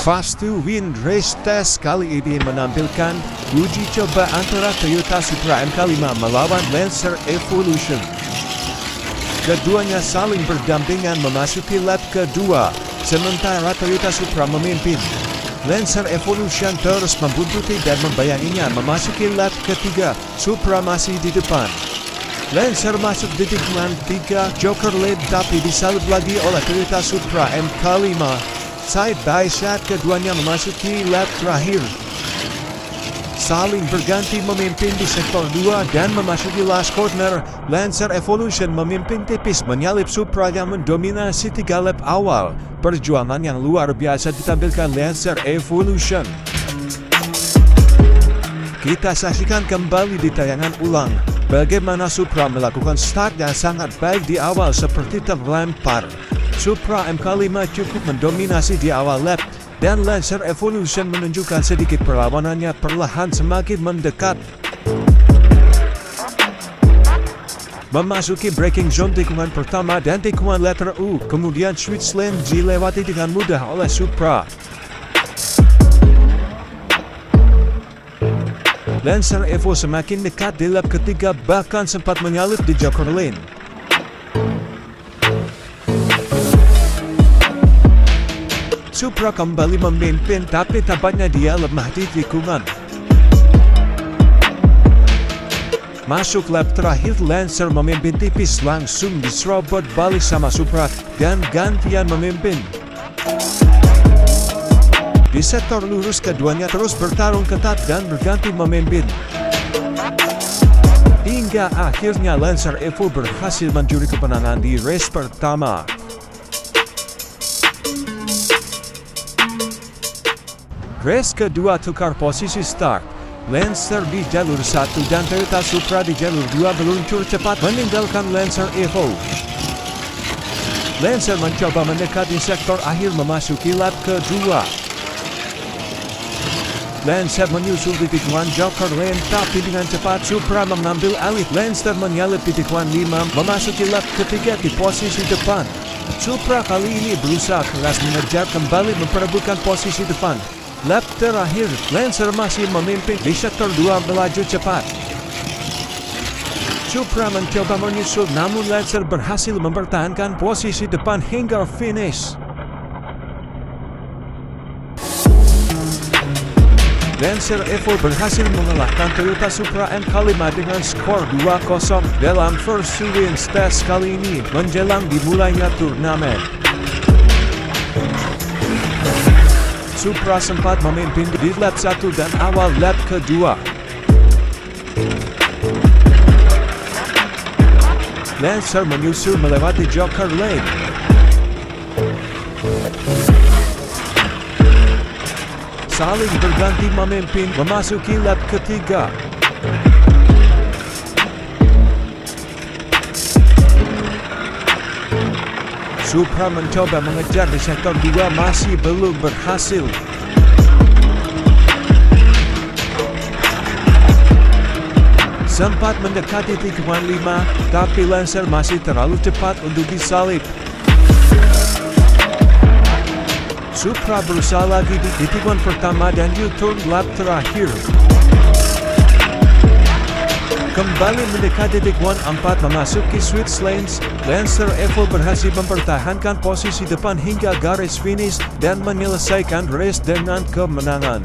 F2W Test kali ini menampilkan uji coba antara Toyota Supra MK5 melawan Lancer Evolution. Keduanya saling berdampingan memasuki lap kedua, sementara Toyota Supra memimpin. Lancer Evolution terus membuntuti dan membayanginya memasuki lap ketiga. Supra masih di depan. Lancer masuk di tikungan 3 Joker lead tapi disalib lagi oleh Toyota Supra MK5. Side by side keduanya memasuki lap terakhir. Saling berganti memimpin di sektor 2 dan memasuki last corner. Lancer Evolution memimpin tipis menyalip Supra yang mendominasi 3 lap awal. Perjuangan yang luar biasa ditampilkan Lancer Evolution. Kita saksikan kembali di tayangan ulang bagaimana Supra melakukan start yang sangat baik di awal seperti terlempar. Supra MK5 cukup mendominasi di awal lap dan Lancer Evolution menunjukkan sedikit perlawanannya perlahan semakin mendekat. Memasuki braking zone tikungan pertama dan tikungan letter U, kemudian switch lane dilewati dengan mudah oleh Supra. Lancer Evo semakin dekat di lap ketiga, bahkan sempat menyalip di Joker lane. Supra kembali memimpin tapi tampaknya dia lemah di tikungan. Masuk lap terakhir, Lancer memimpin tipis langsung diserobot balik sama Supra dan gantian memimpin. Di sektor lurus keduanya terus bertarung ketat dan berganti memimpin. Hingga akhirnya Lancer Evo berhasil mencuri kemenangan di race pertama. Race kedua tukar posisi start. Lancer di jalur 1 dan Toyota Supra di jalur 2 meluncur cepat meninggalkan Lancer Evo. Lancer mencoba mendekati sektor akhir memasuki lap kedua. Lancer menyusul di tikungan Joker lane tapi dengan cepat Supra mengambil alih. Lancer menyalip di tikungan 5 memasuki lap ketiga di posisi depan. Supra kali ini berusaha keras mengejar kembali memperebutkan posisi depan. Lap terakhir, Lancer masih memimpin di sektor 2 melaju cepat. Supra mencoba menyusul namun Lancer berhasil mempertahankan posisi depan hingga finish. Lancer Evo berhasil mengalahkan Toyota Supra MK5 dengan skor 2-0 dalam F2W Test kali ini menjelang dimulainya turnamen. Supra sempat memimpin di lap 1 dan awal lap kedua. Lancer menyusul melewati Joker lane. Saling berganti memimpin memasuki lap ketiga. Supra mencoba mengejar di sektor 2 masih belum berhasil. Sempat mendekati tikungan 5, tapi Lancer masih terlalu cepat untuk disalip. Supra berusaha lagi di tikungan pertama dan U-turn lap terakhir. Kembali mendekati tikungan 4 memasuki switch lanes, Lancer Evo berhasil mempertahankan posisi depan hingga garis finish dan menyelesaikan race dengan kemenangan.